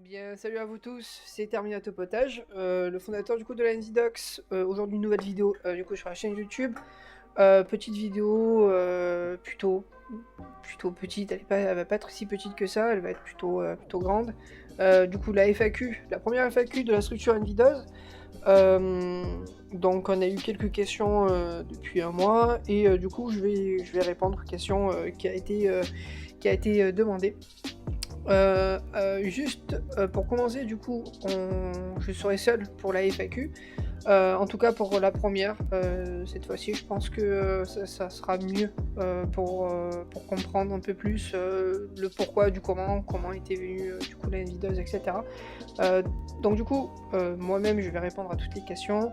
Bien, salut à vous tous, c'est Terminatopotage, le fondateur du coup de la NZDocs. Aujourd'hui, une nouvelle vidéo du coup sur la chaîne YouTube. Petite vidéo plutôt petite, elle va pas être si petite que ça, elle va être plutôt grande. Du coup, la FAQ, la première FAQ de la structure NVDOS. Donc, on a eu quelques questions depuis un mois et du coup, je vais répondre aux questions qui a été demandée. Juste pour commencer, du coup, je serai seul pour la FAQ. En tout cas pour la première, cette fois-ci, je pense que ça sera mieux pour comprendre un peu plus le pourquoi du comment était venu du coup la NVDOS, etc. Donc du coup, moi-même, je vais répondre à toutes les questions.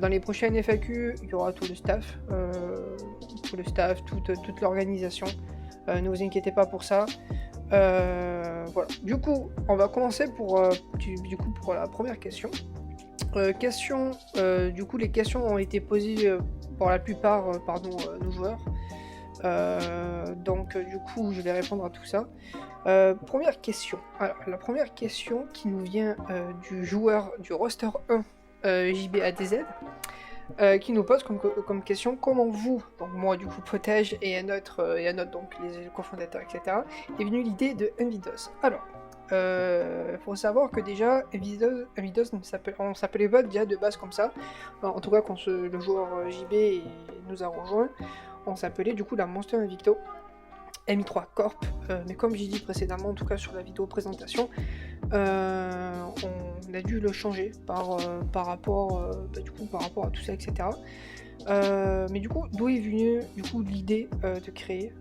Dans les prochaines FAQ, il y aura tout le staff, toute l'organisation. Ne vous inquiétez pas pour ça. Voilà. Du coup, on va commencer pour la première question. Du coup, les questions ont été posées pour la plupart par nos joueurs. Donc, du coup, je vais répondre à tout ça. Première question. Alors, la première question qui nous vient du joueur du roster 1 JBADZ. Qui nous pose comme question comment vous, donc moi du coup Potage et un autre donc les cofondateurs, etc., est venue l'idée de NVDOS. Alors, faut savoir que déjà NVDOS on s'appelait pas déjà de base comme ça. En tout cas quand le joueur JB nous a rejoint, on s'appelait du coup la Monster Invicto MI3 Corp, mais comme j'ai dit précédemment, en tout cas sur la vidéo présentation, on a dû le changer par rapport à tout ça, etc. Mais du coup, d'où est venue l'idée de créer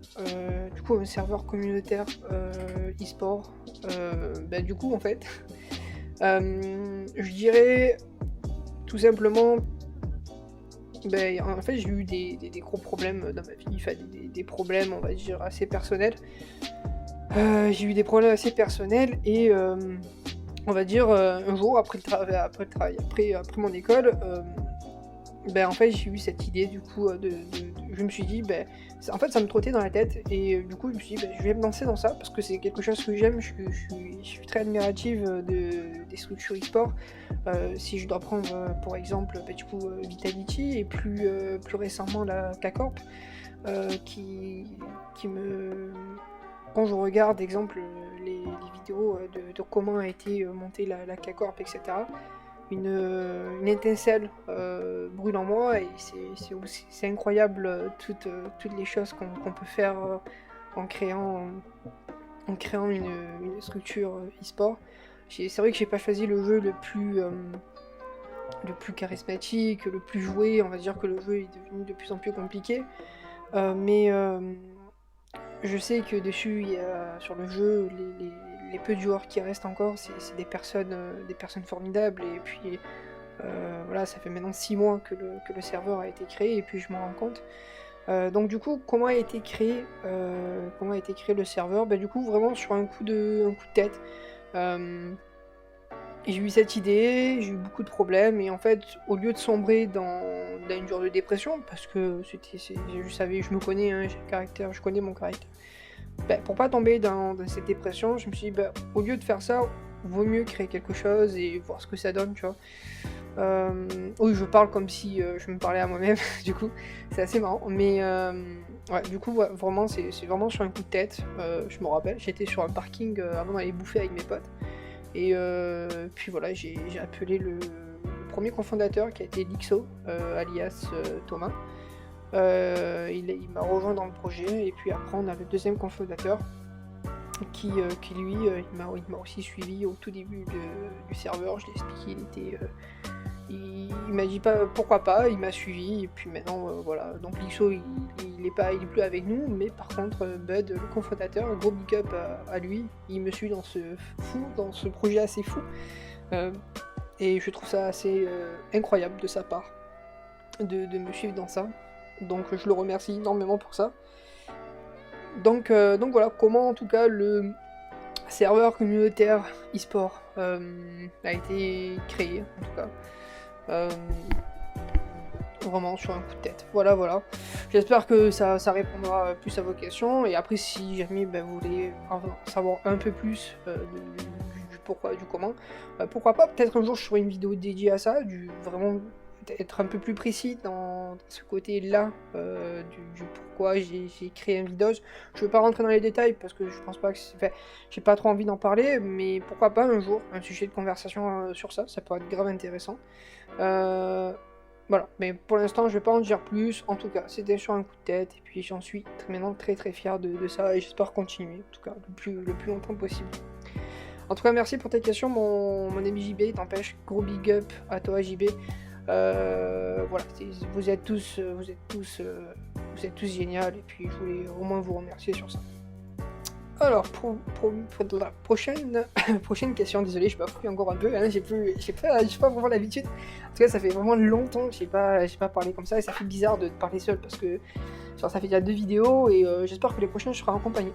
du coup un serveur communautaire e-sport. Du coup, en fait, je dirais tout simplement. En fait, j'ai eu des gros problèmes dans ma vie, enfin des problèmes, on va dire, assez personnels. J'ai eu des problèmes assez personnels et on va dire un jour après le travail, après mon école, en fait j'ai eu cette idée du coup je me suis dit en fait ça me trottait dans la tête et du coup je me suis dit je vais me lancer dans ça parce que c'est quelque chose que j'aime, je suis très admirative des structures e-sport. Si je dois prendre pour exemple Vitality et plus récemment la K-Corp qui me... Quand je regarde exemple les vidéos de comment a été montée la K-Corp, etc., une étincelle brûle en moi et c'est incroyable toutes les choses qu'on peut faire en créant une structure e-sport. C'est vrai que j'ai pas choisi le jeu le plus charismatique, le plus joué, on va dire que le jeu est devenu de plus en plus compliqué, mais je sais que dessus, sur le jeu, les peu de joueurs qui restent encore, c'est des personnes formidables. Et puis, voilà, ça fait maintenant 6 mois que le serveur a été créé, et puis je m'en rends compte. Donc du coup, comment a été créé le serveur? Du coup, vraiment sur un coup de tête. J'ai eu cette idée, j'ai eu beaucoup de problèmes, et en fait, au lieu de sombrer dans une genre de dépression, parce que je me connais, hein, j'ai le caractère, je connais mon caractère. Pour pas tomber dans cette dépression, je me suis dit, au lieu de faire ça, vaut mieux créer quelque chose et voir ce que ça donne, tu vois. Oui, je parle comme si je me parlais à moi-même, du coup, c'est assez marrant, mais ouais, du coup, ouais, vraiment, c'est vraiment sur un coup de tête. Je me rappelle, j'étais sur un parking avant d'aller bouffer avec mes potes. Et puis voilà, j'ai appelé le premier cofondateur qui a été Lixo, alias Thomas. Il m'a rejoint dans le projet et puis après on a le deuxième cofondateur qui lui, il m'a aussi suivi au tout début du serveur. Je l'ai expliqué, il m'a dit pas pourquoi pas, il m'a suivi et puis maintenant voilà. Donc Lixo il est plus avec nous, mais par contre Bud, le cofondateur, un gros big up à lui, il me suit dans ce projet assez fou, et je trouve ça assez incroyable de sa part de me suivre dans ça. Donc je le remercie énormément pour ça. Donc voilà comment en tout cas le serveur communautaire e-sport a été créé, en tout cas. Vraiment sur un coup de tête. Voilà. J'espère que ça répondra plus à vos questions. Et après, si jamais vous voulez en savoir un peu plus du pourquoi, du comment. Pourquoi pas, peut-être un jour je ferai une vidéo dédiée à ça, vraiment être un peu plus précis dans ce côté-là, du pourquoi j'ai créé Invidos. Je veux pas rentrer dans les détails parce que je pense pas que j'ai pas trop envie d'en parler, mais pourquoi pas un jour, un sujet de conversation sur ça pourrait être grave intéressant. Voilà, mais pour l'instant je vais pas en dire plus, en tout cas c'était sur un coup de tête, et puis j'en suis maintenant très très fier de ça, et j'espère continuer, en tout cas le plus longtemps possible. En tout cas merci pour tes questions mon ami JB, t'empêche, gros big up à toi JB. Voilà, vous êtes tous géniaux, et puis je voulais au moins vous remercier sur ça. Alors, pour la prochaine question, désolé, je bafouille encore un peu, hein, j'ai pas vraiment l'habitude. En tout cas, ça fait vraiment longtemps que j'ai pas parlé comme ça, et ça fait bizarre de parler seul, parce que genre, ça fait déjà 2 vidéos, et j'espère que les prochaines, je serai accompagné.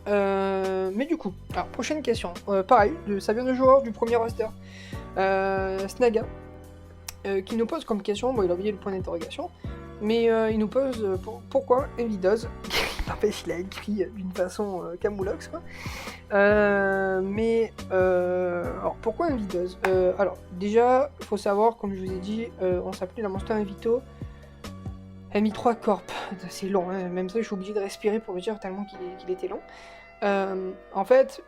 Mais du coup, alors, prochaine question, pareil, ça vient de joueur du premier roster, Snaga, qui nous pose comme question, bon, il a oublié le point d'interrogation, mais il nous pose pourquoi Invidos. N'empêche, il a écrit d'une façon camoulox, quoi. Alors, pourquoi Invidos? Alors, déjà, il faut savoir, comme je vous ai dit, on s'appelait la Monster Invito MI3 Corp. C'est long, hein, même ça, je suis obligé de respirer pour le dire tellement qu'il était long. En fait,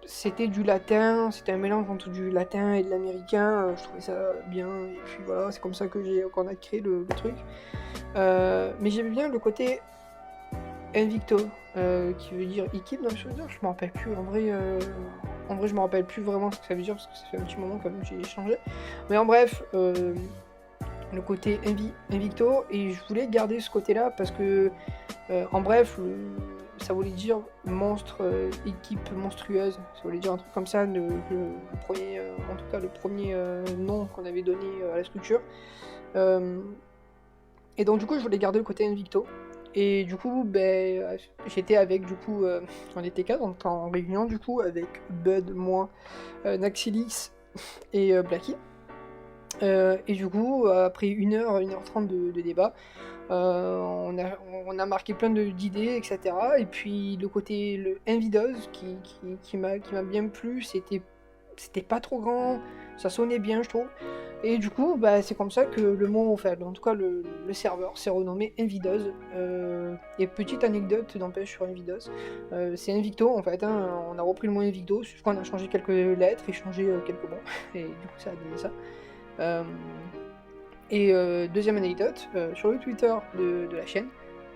c'était du latin, c'était un mélange entre du latin et de l'américain, je trouvais ça bien, et puis voilà, c'est comme ça qu'on a créé le truc. Mais j'aimais bien le côté Invicto, qui veut dire équipe dans le jeu, je m'en rappelle plus, en vrai je me rappelle plus vraiment ce que ça veut dire, parce que ça fait un petit moment comme j'ai changé. Mais en bref, le côté Invicto, et je voulais garder ce côté-là, parce que, en bref, ça voulait dire monstre, équipe monstrueuse, ça voulait dire un truc comme ça, le premier, en tout cas le premier nom qu'on avait donné à la structure. Et donc du coup je voulais garder le côté Invicto, et du coup j'étais avec, du coup on était 4, on était en réunion du coup avec Bud, moi, Naxilix et Blacky. Et du coup après 1h30 de débat, on a marqué plein d'idées, etc. Et puis le Invidos qui m'a bien plu, c'était pas trop grand, ça sonnait bien je trouve. Et du coup c'est comme ça que le mot, enfin en tout cas le serveur s'est renommé Invidos. Et petite anecdote d'empêche sur Invidos, c'est Invicto en fait, hein, on a repris le mot Invicto, sauf qu'on a changé quelques lettres et changé quelques mots, et du coup ça a donné ça. Deuxième anecdote, sur le Twitter de la chaîne,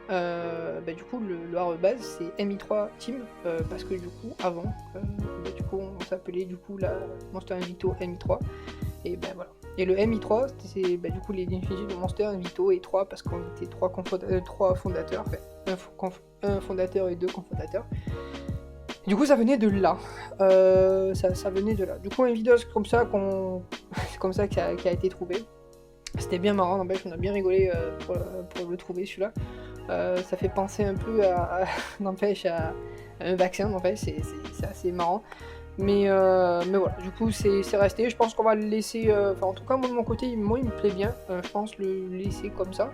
du coup le arrobase c'est MI3 Team, parce que du coup avant, du coup on s'appelait du coup la Monster Invicto MI3, et voilà. Et le MI3 c'est du coup les définitions de Monster Invicto, et 3 parce qu'on était 3 fondateurs, enfin un fondateur et 2 cofondateurs. Du coup ça venait de là, ça venait de là. Du coup Invidos c'est comme ça c'est comme ça qu'il a été trouvé. C'était bien marrant, n'empêche, on a bien rigolé pour le trouver celui-là. Ça fait penser un peu n'empêche, à un vaccin, en fait, c'est assez marrant. Mais voilà, du coup c'est resté, je pense qu'on va le laisser, en tout cas moi de mon côté, moi il me plaît bien, je pense le laisser comme ça.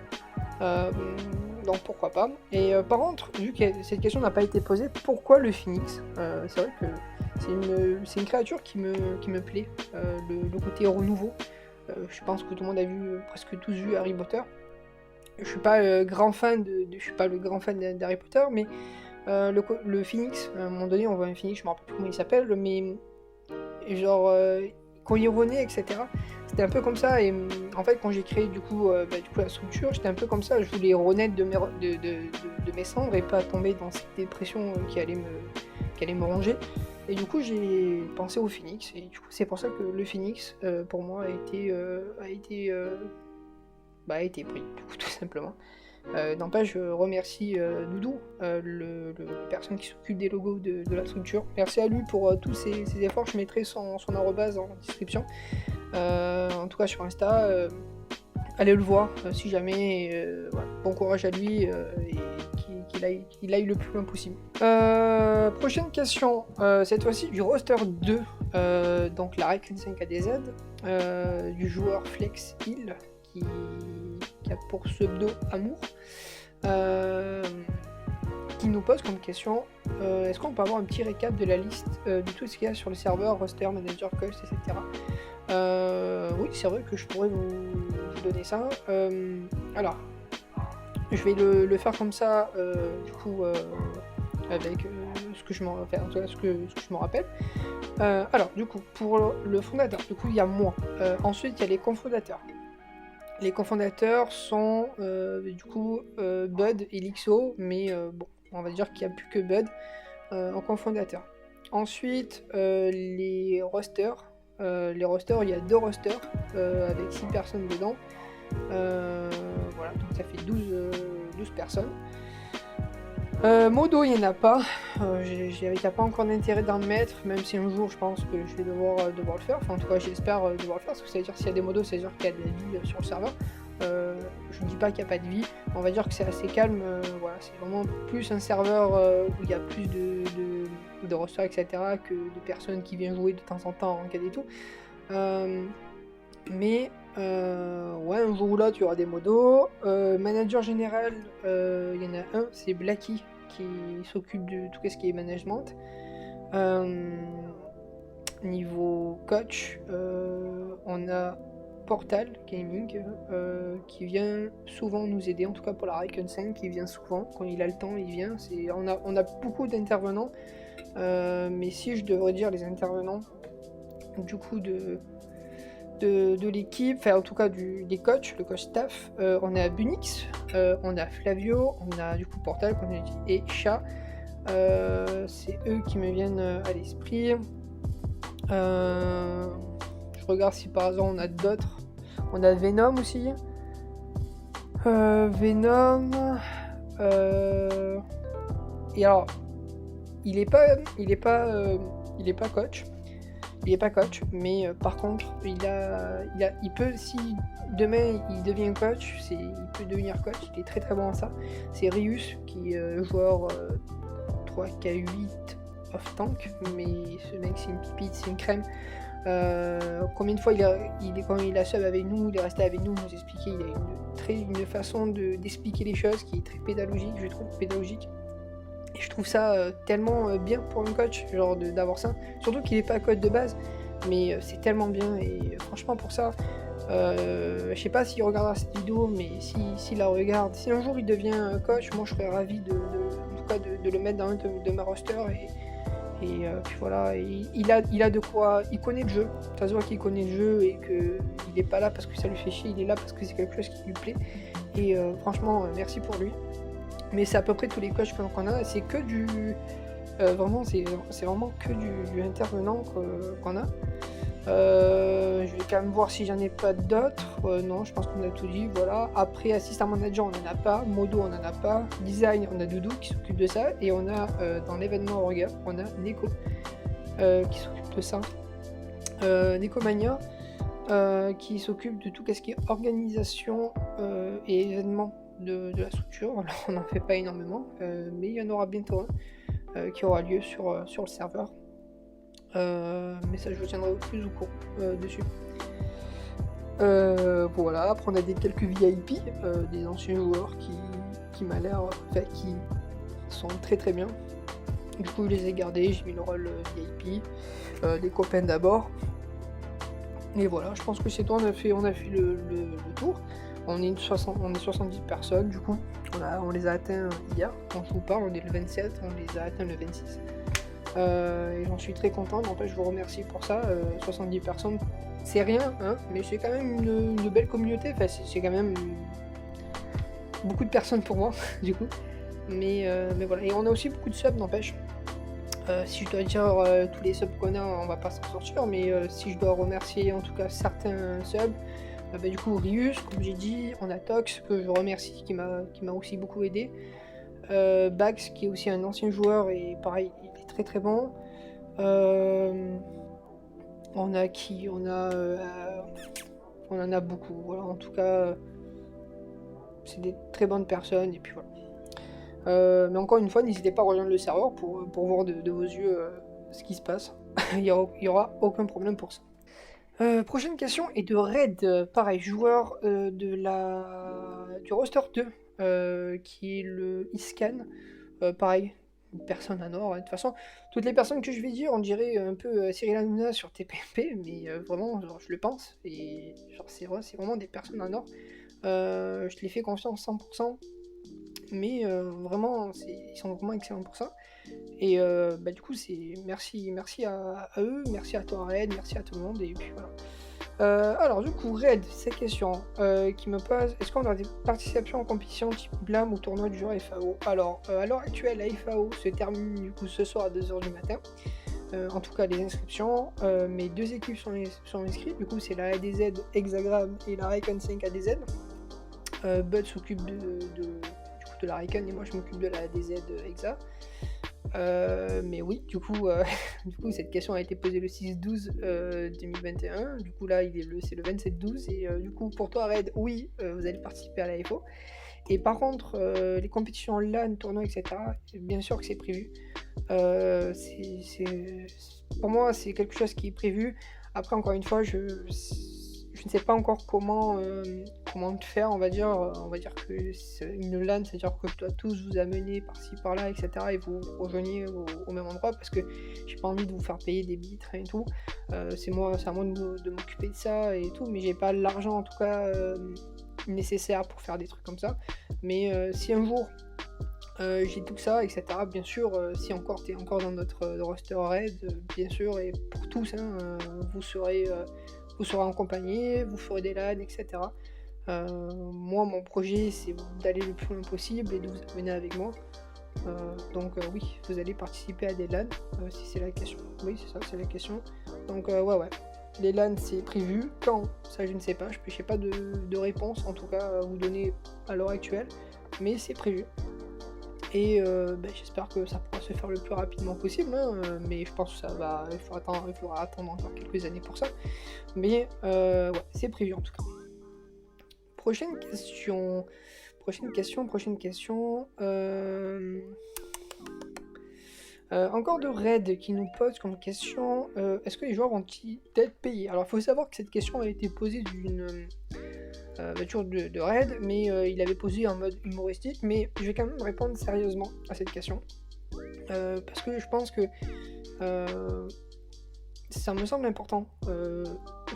Donc pourquoi pas. Et par contre, vu que cette question n'a pas été posée, pourquoi le Phoenix? C'est vrai que c'est une créature qui me plaît, le côté renouveau. Je pense que tout le monde a presque tous vu Harry Potter. Je suis pas le grand fan d'Harry Potter, mais le Phoenix, à un moment donné on voit un Phoenix, je me rappelle plus comment il s'appelle, mais genre quand il renaît, etc. C'était un peu comme ça, et en fait quand j'ai créé du coup la structure, j'étais un peu comme ça, je voulais renaître de mes cendres et pas tomber dans cette dépression qui allait me ronger. Et du coup j'ai pensé au Phoenix, et du coup c'est pour ça que le Phoenix pour moi a été pris, du coup, tout simplement. N'empêche, je remercie Doudou, le personne qui s'occupe des logos de la structure. Merci à lui pour tous ses efforts, je mettrai son arrobase en description. En tout cas sur Insta, allez le voir si jamais, voilà. Bon courage à lui, et qu'il aille le plus loin possible. Prochaine question, cette fois-ci du roster 2, donc la Rec 5 ADZ, du joueur Flex Hill, qui a pour pseudo Amour, qui nous pose comme question, est-ce qu'on peut avoir un petit récap de la liste de tout ce qu'il y a sur le serveur, roster, manager, coach, etc. Oui, c'est vrai que je pourrais vous donner ça. Alors, je vais le faire comme ça, du coup, avec ce que je m'en ce que je me rappelle. Alors, du coup, pour le fondateur, du coup, il y a moi. Ensuite, il y a les cofondateurs. Les cofondateurs sont du coup Bud et Lixo, mais bon, on va dire qu'il n'y a plus que Bud en cofondateur. Ensuite, les rosters. Les rosters, il y a 2 rosters avec 6 personnes dedans. Voilà, donc ça fait 12 personnes. Modo, il n'y en a pas. Il n'y a pas encore d'intérêt d'en mettre, même si un jour je pense que je vais devoir le faire. Enfin, en tout cas, j'espère devoir le faire, parce que ça veut dire s'il y a des modos, ça veut dire qu'il y a de la vie sur le serveur. Je ne dis pas qu'il n'y a pas de vie, on va dire que c'est assez calme. Voilà, c'est vraiment plus un serveur où il y a plus de rosters, etc., que de personnes qui viennent jouer de temps en temps en ranked et tout. Mais ouais, un jour ou l'autre, il y aura des modos. Manager général, il y en a un, c'est Blacky, qui s'occupe de tout ce qui est management. Niveau coach, on a Portal Gaming, qui vient souvent nous aider, en tout cas pour la Raikön 5, qui vient souvent, quand il a le temps, il vient. On a beaucoup d'intervenants, mais si je devrais dire les intervenants, du coup, de l'équipe, enfin en tout cas des coachs, le coach staff, on a Bunix, on a Flavio, on a du coup Portal comme j'ai dit, et Chat. C'est eux qui me viennent à l'esprit. Je regarde si par hasard on a d'autres. On a Venom aussi. Venom. Et alors, il est pas coach. Il est pas coach, mais par contre, il peut, si demain il devient coach, il peut devenir coach. Il est très très bon en ça. C'est Rius qui est joueur 3K8 off tank, mais ce mec c'est une pipite, c'est une crème. Combien de fois quand il a sub avec nous, il est resté avec nous, nous expliquer. Il a une façon d'expliquer les choses qui est très pédagogique, je trouve pédagogique. Et je trouve ça tellement bien pour un coach, genre d'avoir ça. Surtout qu'il n'est pas coach de base, mais c'est tellement bien. Et franchement, pour ça, je sais pas s'il regardera cette vidéo, mais s'il la regarde, si un jour il devient coach, moi je serais ravi en tout cas de le mettre dans un de ma roster. Et puis voilà, il a de quoi, il connaît le jeu. Ça se voit qu'il connaît le jeu et qu'il n'est pas là parce que ça lui fait chier, il est là parce que c'est quelque chose qui lui plaît. Et franchement, merci pour lui. Mais c'est à peu près tous les coachs qu'on a, c'est que du... vraiment, c'est vraiment que du intervenant qu'on a. Je vais quand même voir si j'en ai pas d'autres. Non, je pense qu'on a tout dit, voilà. Après, assistant manager, on n'en a pas. Modo, on n'en a pas. Design, on a Doudou qui s'occupe de ça. Et on a, dans l'événement Orga, on a Neko qui s'occupe de ça. Necomania qui s'occupe de tout ce qui est organisation et événements de la structure. Alors on n'en fait pas énormément, mais il y en aura bientôt un qui aura lieu sur le serveur. Mais ça je vous tiendrai plus au courant dessus. Voilà, après on a quelques VIP, des anciens joueurs qui m'a l'air, qui sont très très bien. Du coup je les ai gardés, j'ai mis le rôle VIP, les copains d'abord. Et voilà, je pense que c'est tout, on a fait le tour. On est 70 personnes, du coup, on les a atteints hier, quand je vous parle, on est le 27, on les a atteints le 26. Et j'en suis très content, n'empêche, je vous remercie pour ça. 70 personnes, c'est rien, hein, mais c'est quand même une belle communauté, enfin, c'est quand même beaucoup de personnes pour moi, du coup. Mais voilà, et on a aussi beaucoup de subs, n'empêche. Si je dois dire tous les subs qu'on a, on va pas s'en sortir, mais si je dois remercier en tout cas certains subs, du coup Rius, comme j'ai dit, on a Tox, que je remercie, qui m'a aussi beaucoup aidé. Bax, qui est aussi un ancien joueur, et pareil, il est très très bon. On a qui? On en a beaucoup, voilà, en tout cas, c'est des très bonnes personnes, et puis voilà. Mais encore une fois, n'hésitez pas à rejoindre le serveur pour voir de vos yeux ce qui se passe. Il y aura aucun problème pour ça. Prochaine question est de Red, pareil, joueur du roster 2, qui est le Iscan. Pareil, personne à Nord. De toute façon, toutes les personnes que je vais dire, on dirait un peu Cyril Hanouna sur TPMP, mais vraiment, genre, je le pense. Et genre, c'est vrai, c'est vraiment des personnes à Nord. Je les fais confiance 100%. Mais vraiment, ils sont vraiment excellents pour ça. Et du coup, c'est merci à eux, merci à toi Red, merci à tout le monde, et puis voilà. Alors du coup, Red, cette question qui me pose, est-ce qu'on a des participations en compétition type BLAM ou tournoi du jour FAO? Alors, à l'heure actuelle, la FAO se termine du coup ce soir à 2h du matin. En tout cas, les inscriptions. Mes 2 équipes sont inscrites, du coup, c'est la ADZ Hexagram et la Raikon 5 ADZ. Bud s'occupe de la Raikon et moi je m'occupe de la ADZ Hexa. Mais oui, du coup, cette question a été posée le 6-12 2021. Du coup, là, c'est le 27-12. Et du coup, pour toi, Red, oui, vous allez participer à la FO. Et par contre, les compétitions LAN, tournois, etc., bien sûr que c'est prévu. Pour moi, c'est quelque chose qui est prévu. Après, encore une fois, je ne sais pas encore comment le faire, on va dire que c'est une LAN, c'est-à-dire que je dois tous vous amener par-ci, par-là, etc. et vous rejoignez au même endroit, parce que j'ai pas envie de vous faire payer des billets de train et tout. C'est à moi de m'occuper de ça et tout, mais j'ai pas l'argent en tout cas nécessaire pour faire des trucs comme ça. Mais si un jour j'ai tout ça, etc. Bien sûr, si t'es encore dans notre roster raid, bien sûr, et pour tous, vous serez accompagnés, vous ferez des LAN, etc. Moi, mon projet, c'est d'aller le plus loin possible et de vous amener avec moi. Donc oui, vous allez participer à des LAN, si c'est la question. Oui, c'est ça, c'est la question. Donc ouais. Les LAN, c'est prévu. Quand? Ça, je ne sais pas. Je n'ai pas de réponse, en tout cas, à vous donner à l'heure actuelle. Mais c'est prévu. Et j'espère que ça pourra se faire le plus rapidement possible, mais je pense que il faudra attendre encore quelques années pour ça. Mais ouais, c'est prévu en tout cas. Prochaine question. Encore de Red qui nous pose comme question, est-ce que les joueurs vont-ils être payés? Alors il faut savoir que cette question a été posée d'une voiture de Red, mais il avait posé en mode humoristique, mais je vais quand même répondre sérieusement à cette question, parce que je pense que ça me semble important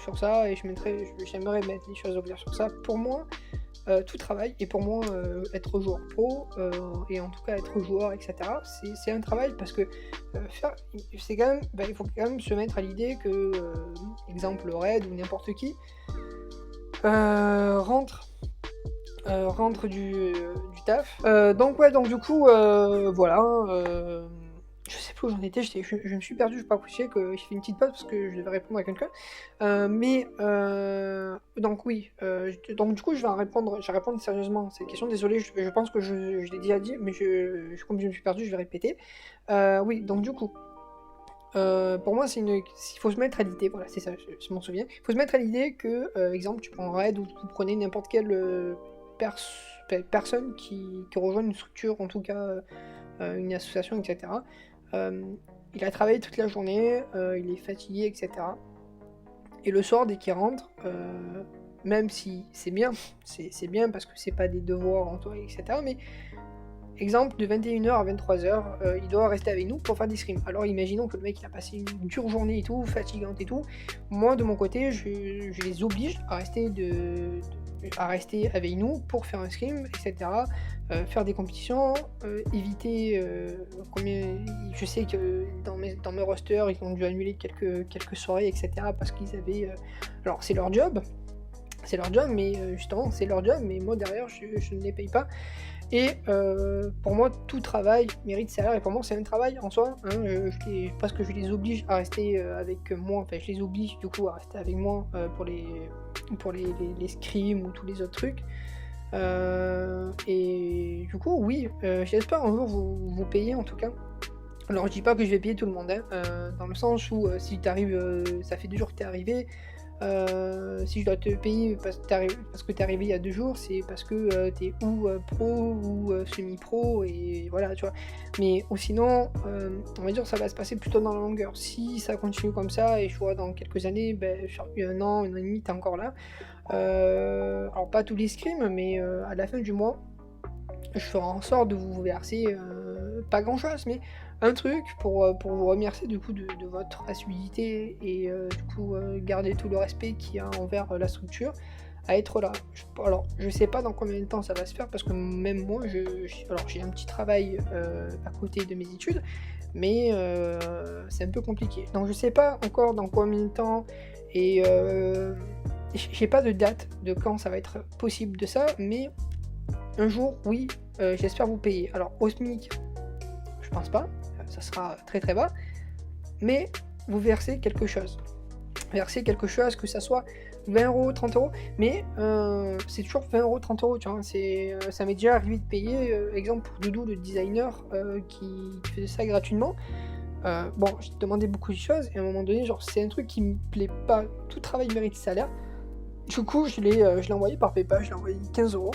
sur ça, et j'aimerais mettre les choses au clair sur ça. Pour moi, tout travail, et pour moi, être joueur pro, et en tout cas être joueur, etc., c'est un travail, parce que c'est quand même, il faut quand même se mettre à l'idée que, exemple Red ou n'importe qui, rentre du taf. Donc du coup, voilà. Je sais plus où j'en étais, je me suis perdu, je sais pas coucher, que j'ai fait une petite pause parce que je devais répondre à quelqu'un. Donc oui, donc du coup je vais répondre sérieusement à cette question. Désolé, je pense que je l'ai déjà dit, mais comme je me suis perdu, je vais répéter. Oui, donc du coup, pour moi, il faut se mettre à l'idée, voilà, c'est ça, je m'en souviens. Il faut se mettre à l'idée que, exemple, tu prends Red ou vous prenez n'importe quelle personne qui rejoint une structure, en tout cas une association, etc. Il a travaillé toute la journée, il est fatigué, etc. Et le soir, dès qu'il rentre, même si c'est bien parce que c'est pas des devoirs en toi, etc. Mais exemple, de 21h à 23h, il doit rester avec nous pour faire des scrims. Alors imaginons que le mec il a passé une dure journée et tout, fatigante et tout. Moi de mon côté, je les oblige à rester avec nous pour faire un scrim, etc. Faire des compétitions, éviter je sais que dans mes rosters, ils ont dû annuler quelques soirées, etc. parce qu'ils avaient... alors c'est leur job, mais justement c'est leur job, mais moi derrière je ne les paye pas. Et pour moi, tout travail mérite salaire, et pour moi, c'est un travail en soi, parce que je les oblige à rester avec moi, enfin, je les oblige du coup à rester avec moi pour les scrims ou tous les autres trucs. Et du coup, oui, j'espère un jour vous payer en tout cas. Alors, je dis pas que je vais payer tout le monde, dans le sens où si t'arrives, ça fait 2 jours que t'es arrivé. Si je dois te payer parce que t'es arrivé il y a 2 jours, c'est parce que t'es ou pro ou semi-pro, et voilà, tu vois. Mais ou sinon, on va dire que ça va se passer plutôt dans la longueur. Si ça continue comme ça, et je vois dans quelques années, genre 1 an et demi, t'es encore là. Alors pas tous les scrims, mais à la fin du mois, je ferai en sorte de vous verser pas grand chose, mais un truc pour vous remercier du coup de votre assiduité et du coup garder tout le respect qu'il y a envers la structure, à être là. Alors, je sais pas dans combien de temps ça va se faire parce que même moi, alors j'ai un petit travail à côté de mes études, mais c'est un peu compliqué. Donc je sais pas encore dans combien de temps et j'ai pas de date de quand ça va être possible de ça, mais un jour, oui, j'espère vous payer. Alors au SMIC, je pense pas, ça sera très très bas, mais vous versez quelque chose. Versez quelque chose, que ça soit 20 €, 30 €, mais c'est toujours 20 €, 30 €, tu vois. Ça m'est déjà arrivé de payer, exemple pour Doudou, le designer, qui faisait ça gratuitement. Bon, j'ai demandé beaucoup de choses et à un moment donné, genre, c'est un truc qui me plaît pas. Tout travail mérite salaire. Du coup, je l'ai envoyé par PayPal, je l'ai envoyé 15 €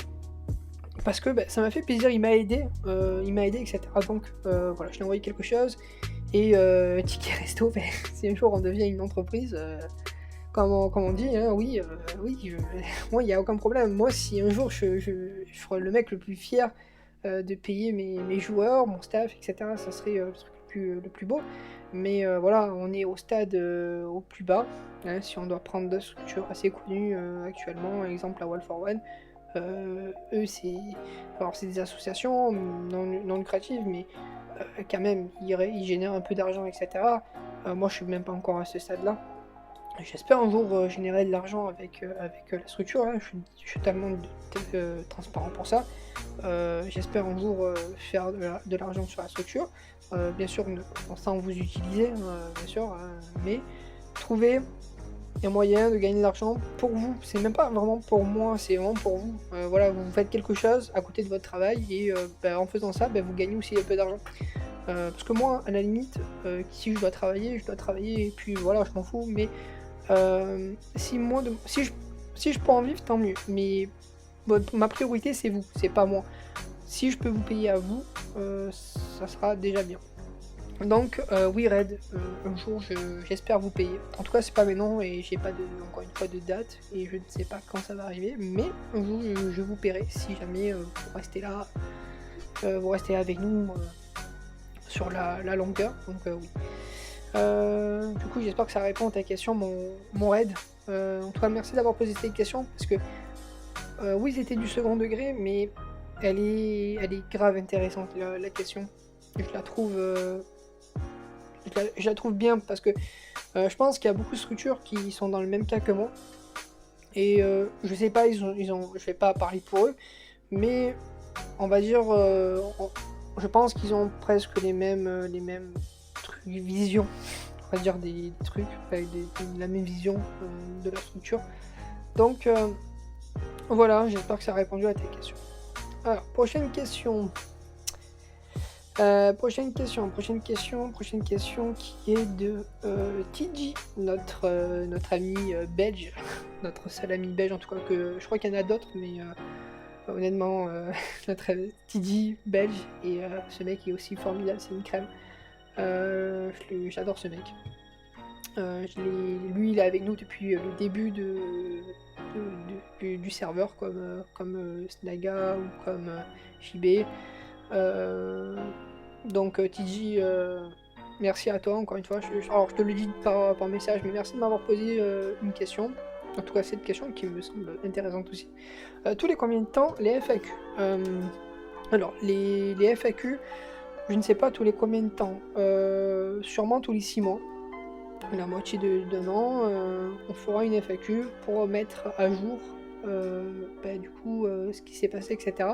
parce que ça m'a fait plaisir, il m'a aidé, etc. Donc voilà, je lui ai envoyé quelque chose et ticket resto, si un jour on devient une entreprise, comme on dit, hein, oui, moi il n'y a aucun problème. Moi, si un jour je serais le mec le plus fier de payer mes joueurs, mon staff, etc., ça serait le truc le plus beau. Mais voilà, on est au stade au plus bas. Hein, si on doit prendre deux structures assez connues actuellement, exemple la Wall for One, eux c'est des associations non lucratives, mais quand même ils génèrent un peu d'argent, etc. Moi je suis même pas encore à ce stade-là. J'espère un jour générer de l'argent avec la structure, hein. Je suis tellement transparent pour ça. J'espère un jour faire de l'argent sur la structure. Bien sûr, sans vous utiliser, bien sûr, mais trouver un moyen de gagner de l'argent pour vous. C'est même pas vraiment pour moi, c'est vraiment pour vous. Voilà, vous faites quelque chose à côté de votre travail et en faisant ça, vous gagnez aussi un peu d'argent. Parce que moi, à la limite, si je dois travailler et puis voilà, je m'en fous, mais si je peux en vivre, tant mieux. Mais ma priorité, c'est vous, c'est pas moi. Si je peux vous payer à vous, ça sera déjà bien. Donc oui Red, un jour j'espère vous payer. En tout cas c'est pas maintenant et j'ai pas encore une fois de date et je ne sais pas quand ça va arriver, mais un jour je vous paierai si jamais vous restez là, vous restez avec nous sur la longueur, donc oui. Du coup j'espère que ça répond à ta question mon Red. En tout cas merci d'avoir posé cette question parce que oui c'était du second degré mais elle est grave intéressante la question. Je la trouve bien parce que je pense qu'il y a beaucoup de structures qui sont dans le même cas que moi et je sais pas, je vais pas parler pour eux, mais on va dire, je pense qu'ils ont presque les mêmes trucs, visions, on va dire des trucs, la même vision de la structure. Donc voilà, j'espère que ça a répondu à tes questions. Alors, prochaine question. Prochaine question qui est de TG, notre ami belge, notre seul ami belge en tout cas, que je crois qu'il y en a d'autres, mais honnêtement, notre TG belge, et ce mec est aussi formidable, c'est une crème. J'adore ce mec. Lui il est avec nous depuis le début du serveur, comme Snaga ou comme JB. Donc TG, merci à toi encore une fois. Alors je te le dis par message, mais merci de m'avoir posé une question. En tout cas cette question qui me semble intéressante aussi. Tous les combien de temps les FAQ? Alors les FAQ, je ne sais pas tous les combien de temps. Sûrement tous les 6 mois. La moitié d'un an, on fera une FAQ pour mettre à jour du coup ce qui s'est passé, etc.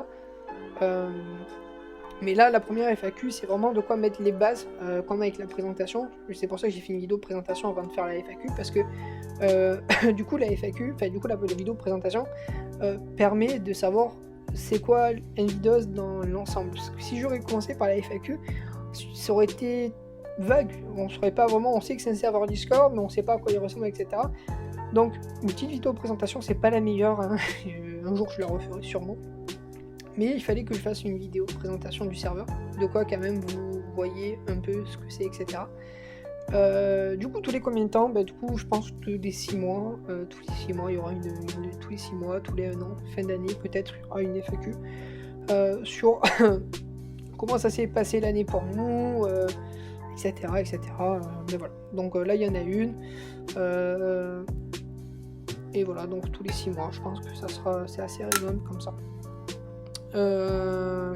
Mais là, la première FAQ, c'est vraiment de quoi mettre les bases, comme avec la présentation. C'est pour ça que j'ai fait une vidéo de présentation avant de faire la FAQ, parce que du coup, la FAQ, la vidéo de présentation, permet de savoir c'est quoi Envidos dans l'ensemble. Parce que si j'aurais commencé par la FAQ, ça aurait été vague. On saurait pas vraiment, on sait que c'est un serveur Discord, mais on sait pas à quoi il ressemble, etc. Donc, une petite vidéo de présentation, c'est pas la meilleure, hein. Un jour, je la referai sûrement. Mais il fallait que je fasse une vidéo de présentation du serveur, de quoi quand même vous voyez un peu ce que c'est, etc. Du coup, tous les combien de temps? Du coup, je pense tous les 6 mois. Tous les 6 mois, il y aura tous les 6 mois, tous les 1 an, fin d'année, peut-être il y aura une FAQ sur comment ça s'est passé l'année pour nous, etc. etc. Mais voilà. Donc là, il y en a une. Et voilà, donc tous les 6 mois, je pense que c'est assez raisonnable comme ça.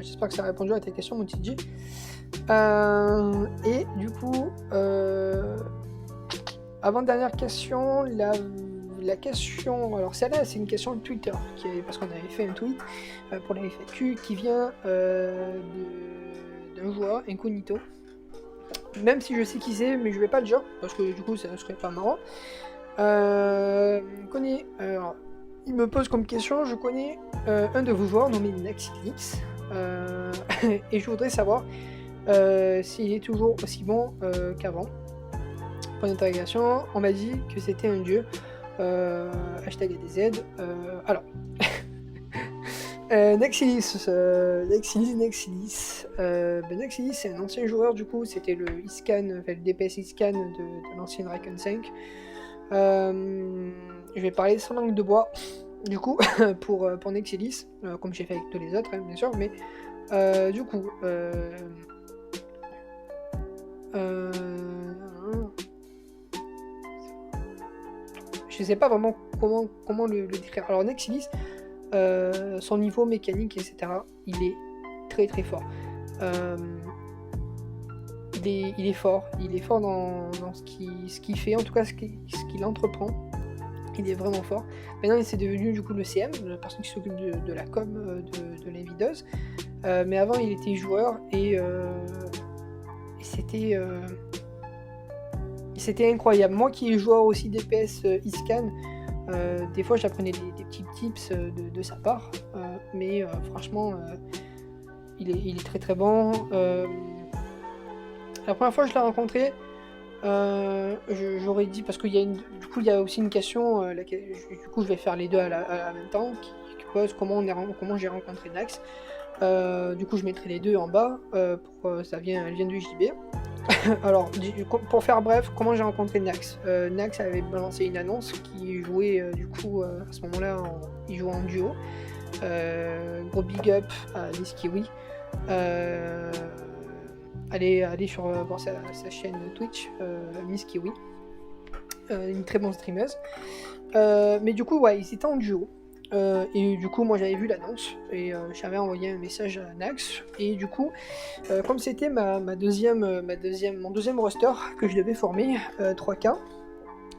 J'espère que ça a répondu à tes questions, mon TJ. Et du coup, avant-dernière question, la question, alors celle-là c'est une question de Twitter, parce qu'on avait fait un tweet pour la FAQ qui vient d'un joueur incognito. Même si je sais qui c'est, mais je vais pas le dire, parce que du coup ça serait pas marrant. Il me pose comme question, je connais un de vos joueurs nommé Naxilix, et je voudrais savoir s'il est toujours aussi bon qu'avant. Point d'interrogation, on m'a dit que c'était un dieu, hashtag ADZ, alors... Naxilix, Naxilix c'est un ancien joueur, du coup c'était le DPS Iscan de l'ancienne Raken 5. Je vais parler sans langue de bois, du coup, pour Naxilix, comme j'ai fait avec tous les autres, hein, bien sûr, mais du coup, je sais pas vraiment comment le décrire. Alors Naxilix, son niveau mécanique, etc., il est très très fort. Il est fort dans ce qu'il fait, en tout cas ce qu'il entreprend. Il est vraiment fort. Maintenant, c'est devenu du coup le CM, la personne qui s'occupe de la com de la videuse. Mais avant, il était joueur et c'était incroyable. Moi qui est joueur aussi DPS Iscan, des fois j'apprenais des petits tips de sa part, mais franchement il est très très bon. La première fois que je l'ai rencontré, j'aurais dit, parce qu'il y a aussi une question, du coup je vais faire les deux à la même temps, qui pose comment j'ai rencontré Nax. Du coup je mettrai les deux en bas, elle vient du JB. Alors, pour faire bref, comment j'ai rencontré Nax. Nax avait balancé une annonce qui jouait, du coup, à ce moment-là, il jouait en duo. Gros big up à Niskiwi. Allez sur voir sa chaîne Twitch, Niskiwi. Une très bonne streameuse. Mais du coup, ouais, ils étaient en duo. Et du coup moi j'avais vu l'annonce et j'avais envoyé un message à Nax, et du coup comme c'était mon deuxième roster que je devais former, 3K,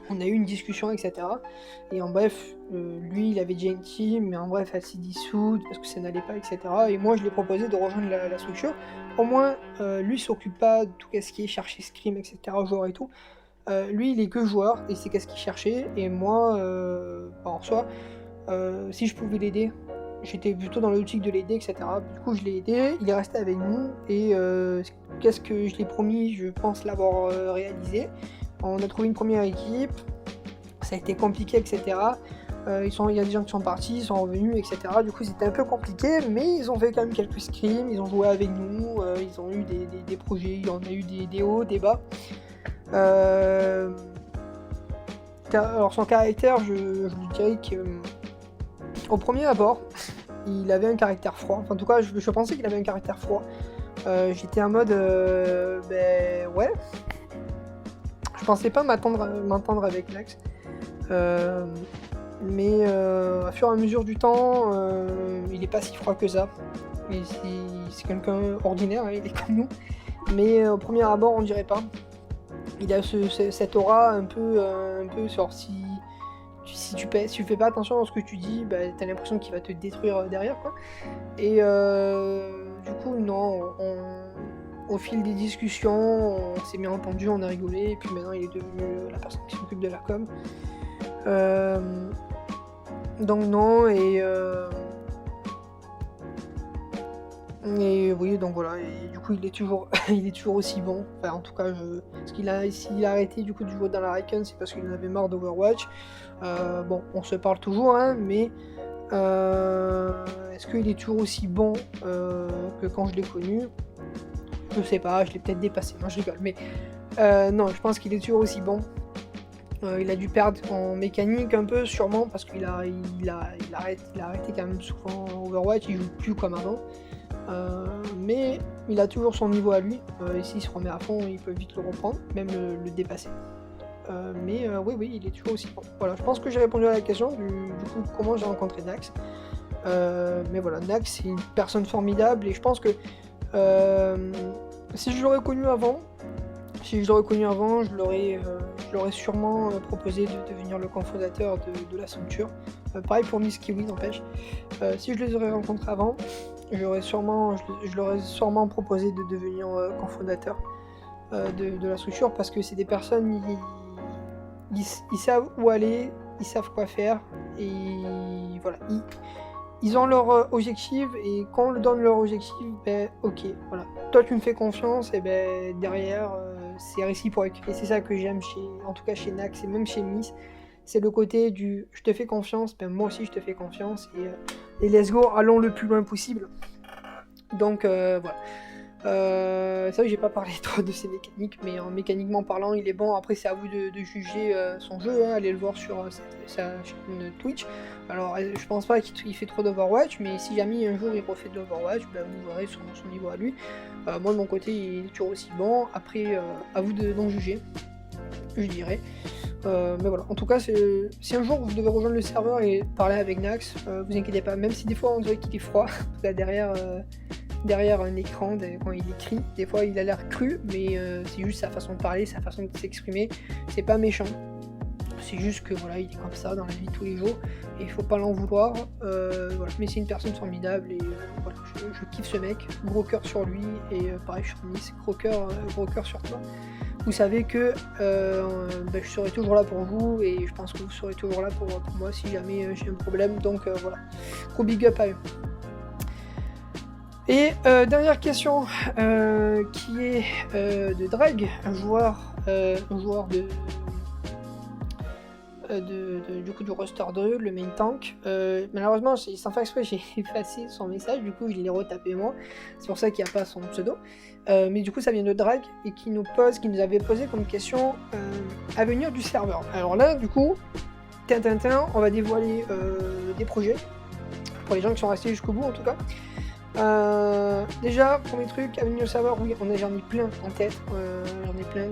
on a eu une discussion, etc. Et en bref, lui il avait déjà une team, mais en bref elle s'est dissoute parce que ça n'allait pas, etc. Et moi je lui ai proposé de rejoindre la structure. Au moins lui s'occupe pas de tout ce qui est chercher scrim, etc. joueur et tout. Lui il est que joueur et c'est qu'est-ce qu'il cherchait, et moi en soi, si je pouvais l'aider, j'étais plutôt dans l'optique de l'aider, etc. Du coup, je l'ai aidé, il est resté avec nous, et qu'est-ce que je l'ai promis, je pense l'avoir réalisé. On a trouvé une première équipe, ça a été compliqué, etc. Il y a des gens qui sont partis, ils sont revenus, etc. Du coup, c'était un peu compliqué, mais ils ont fait quand même quelques scrims, ils ont joué avec nous, ils ont eu des projets, on a eu des hauts, des bas. Alors, son caractère, je lui dirais que au premier abord, il avait un caractère froid. Enfin, en tout cas, je pensais qu'il avait un caractère froid. J'étais en mode, ouais. Je pensais pas m'entendre avec Nax. Mais à fur et à mesure du temps, il est pas si froid que ça. C'est quelqu'un ordinaire, hein, il est comme nous. Mais au premier abord, on dirait pas. Il a cette aura un peu genre si tu fais pas attention à ce que tu dis, bah, t'as l'impression qu'il va te détruire derrière, quoi. Et du coup, non, au fil des discussions, on s'est bien entendu, on a rigolé, et puis maintenant il est devenu la personne qui s'occupe de la com. Donc non, et oui, donc voilà, et du coup il est toujours aussi bon. Enfin, en tout cas, s'il a arrêté du coup de jouer dans la Raken, c'est parce qu'il en avait marre d'Overwatch. Bon, on se parle toujours, hein, mais est-ce qu'il est toujours aussi bon que quand je l'ai connu? Je sais pas, je l'ai peut-être dépassé, non je rigole, mais non, je pense qu'il est toujours aussi bon. Il a dû perdre en mécanique un peu, sûrement, parce qu'il a arrêté quand même souvent Overwatch, il joue plus comme avant. mais il a toujours son niveau à lui, et s'il se remet à fond, il peut vite le reprendre, même le dépasser. Oui, il est toujours aussi bon. Voilà, je pense que j'ai répondu à la question du coup comment j'ai rencontré Nax. Mais voilà, Nax c'est une personne formidable et je pense que si je l'aurais connu avant, je l'aurais sûrement proposé de devenir le cofondateur de la structure. Pareil pour Miss Kiwi, n'empêche. Si je les aurais rencontrés avant, je l'aurais sûrement proposé de devenir cofondateur de la structure parce que c'est des personnes, ils savent où aller, ils savent quoi faire et voilà. Ils ont leur objectif et quand on leur donne leur objectif, ben ok, voilà. Toi tu me fais confiance et ben derrière c'est réciproque. Et c'est ça que j'aime en tout cas chez Nax et même chez Miss, c'est le côté du je te fais confiance, ben moi aussi je te fais confiance et let's go, allons le plus loin possible. Donc voilà. C'est vrai que j'ai pas parlé trop de ses mécaniques, mais mécaniquement parlant, il est bon. Après, c'est à vous de juger son jeu, hein. Allez le voir sur sa chaîne Twitch. Alors, je pense pas qu'il fait trop d'Overwatch, mais si jamais un jour il refait de l'Overwatch, ben, vous verrez son niveau à lui. Moi, de mon côté, il est toujours aussi bon. Après, à vous d'en juger, je dirais. Mais voilà, en tout cas, si un jour vous devez rejoindre le serveur et parler avec Nax, vous inquiétez pas, même si des fois on dirait qu'il est froid, derrière un écran quand il écrit, des fois il a l'air cru, mais c'est juste sa façon de parler, sa façon de s'exprimer, c'est pas méchant, c'est juste que voilà, il est comme ça dans la vie de tous les jours, et il faut pas l'en vouloir, voilà. Mais c'est une personne formidable, et voilà, je kiffe ce mec, gros cœur sur lui, et pareil sur Nice, gros cœur sur toi. Vous savez que je serai toujours là pour vous, et je pense que vous serez toujours là pour moi si jamais j'ai un problème, donc voilà, gros big up à eux. Et dernière question qui est de Drag, un joueur du coup du roster 2, le main tank. Malheureusement, sans faire exprès, j'ai effacé son message, du coup je l'ai retapé moi, c'est pour ça qu'il n'y a pas son pseudo. Mais du coup ça vient de Drag et qui nous avait posé comme question avenir du serveur. Alors là du coup, on va dévoiler des projets, pour les gens qui sont restés jusqu'au bout en tout cas. Déjà, premier truc, avenir au serveur, oui, j'en ai plein en tête,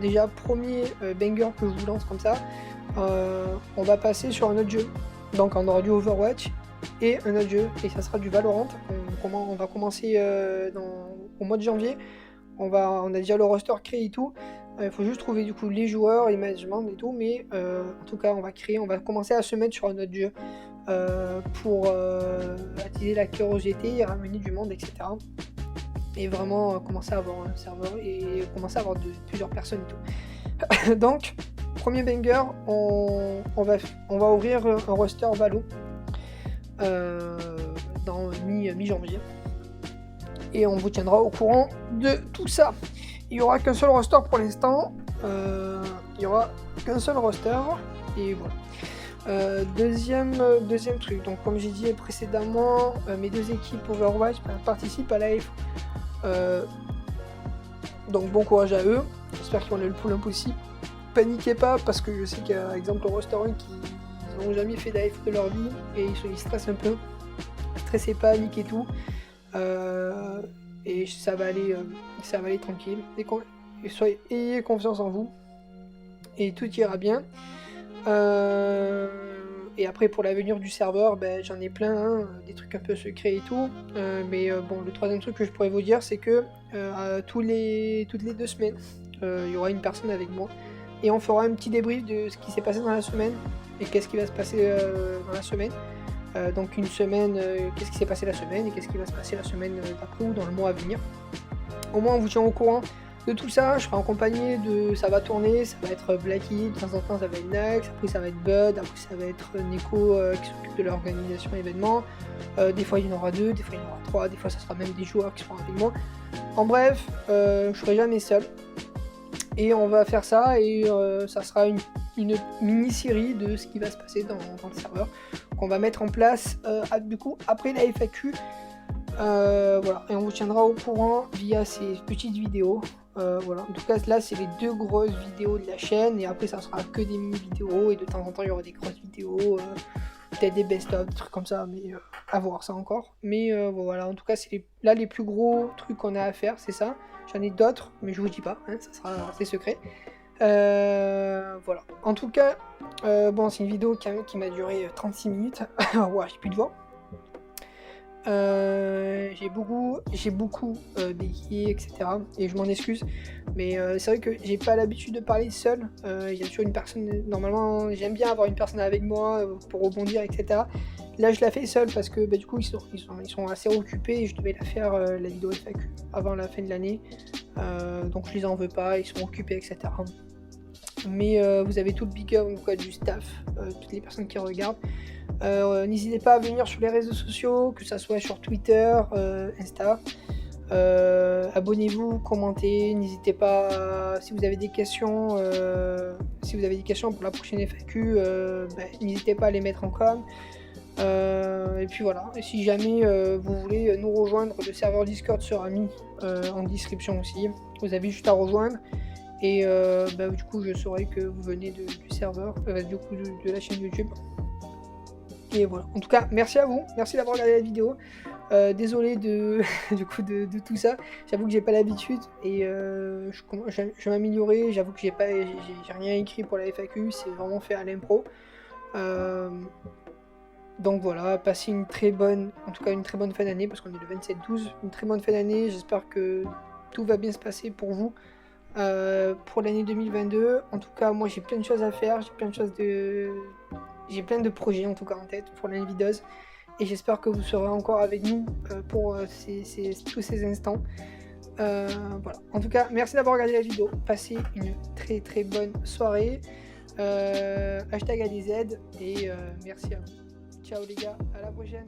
Déjà, premier banger que je vous lance comme ça, on va passer sur un autre jeu. Donc on aura du Overwatch et un autre jeu, et ça sera du Valorant. On va commencer au mois de janvier. On a déjà le roster créé et tout. Il faut juste trouver du coup les joueurs, les management et tout, mais en tout cas on va commencer à se mettre sur un autre jeu. Pour attiser la curiosité, ramener du monde, etc. Et vraiment commencer à avoir un serveur et commencer à avoir plusieurs personnes et tout. Donc, premier banger, on va ouvrir un roster Valo dans mi-janvier. Et on vous tiendra au courant de tout ça. Il n'y aura qu'un seul roster pour l'instant. Et voilà. Deuxième truc, donc comme j'ai dit précédemment, mes deux équipes Overwatch participent à la FO. Donc bon courage à eux, j'espère qu'ils vont aller le plus loin possible. Paniquez pas parce que je sais qu'il y a par exemple le roster 1 qui n'ont jamais fait d'AF de leur vie et ils stressent un peu. Stressez pas, paniquez tout. Et ça va aller tranquille. Ayez confiance en vous et tout ira bien. Et après pour l'avenir du serveur, j'en ai plein, hein, des trucs un peu secrets et tout. Mais bon, le troisième truc que je pourrais vous dire, c'est que toutes les 2 semaines, il y aura une personne avec moi et on fera un petit débrief de ce qui s'est passé dans la semaine et qu'est-ce qui va se passer dans la semaine. Donc une semaine, qu'est-ce qui s'est passé la semaine et qu'est-ce qui va se passer la semaine d'après ou dans le mois à venir. Au moins on vous tient au courant de tout ça. Je serai accompagné ça va tourner, ça va être Blacky, de temps en temps ça va être Nax, après ça va être Bud, après ça va être Neko qui s'occupe de l'organisation événement. Des fois il y en aura 2, des fois il y en aura 3, des fois ça sera même des joueurs qui seront avec moi. En bref, je serai jamais seul. Et on va faire ça et ça sera une mini-série de ce qui va se passer dans le serveur qu'on va mettre en place du coup après la FAQ. Voilà, et on vous tiendra au courant via ces petites vidéos. Voilà, en tout cas là c'est les 2 grosses vidéos de la chaîne et après ça sera que des mini vidéos et de temps en temps il y aura des grosses vidéos peut-être des best-of, des trucs comme ça, mais à voir ça encore. Mais bon, voilà, en tout cas, c'est là les plus gros trucs qu'on a à faire, c'est ça. J'en ai d'autres, mais je vous dis pas, hein, c'est secret. Voilà. En tout cas, bon, c'est une vidéo quand même qui m'a duré 36 minutes. Ouais, j'ai plus de voix. J'ai beaucoup bégayé, etc. Et je m'en excuse. Mais c'est vrai que j'ai pas l'habitude de parler seul. Il y a toujours une personne. Normalement, j'aime bien avoir une personne avec moi pour rebondir, etc. Là, je la fais seule parce que du coup, ils sont assez occupés et je devais la faire la vidéo FAQ avant la fin de l'année. Donc, je les en veux pas, ils sont occupés, etc. Mais vous avez tout le big up du staff, toutes les personnes qui regardent. N'hésitez pas à venir sur les réseaux sociaux, que ce soit sur Twitter, Insta. Abonnez-vous, commentez, n'hésitez pas si vous avez des questions, pour la prochaine FAQ, n'hésitez pas à les mettre en com. Et puis voilà, et si jamais vous voulez nous rejoindre, le serveur Discord sera mis en description aussi. Vous avez juste à rejoindre. Et du coup, je saurai que vous venez du serveur, de la chaîne YouTube. Et voilà. En tout cas, merci à vous. Merci d'avoir regardé la vidéo. Désolé de tout ça. J'avoue que j'ai pas l'habitude et je vais m'améliorer. J'avoue que j'ai rien écrit pour la FAQ. C'est vraiment fait à l'impro. Donc voilà, passez une très bonne fin d'année parce qu'on est le 27-12. Une très bonne fin d'année. J'espère que tout va bien se passer pour vous. Pour l'année 2022, en tout cas moi j'ai plein de choses à faire, j'ai plein de projets en tout cas en tête pour l'année videuse et j'espère que vous serez encore avec nous pour tous ces instants. Voilà. En tout cas, merci d'avoir regardé la vidéo, passez une très très bonne soirée, hashtag ADZ et merci à vous. Ciao les gars, à la prochaine.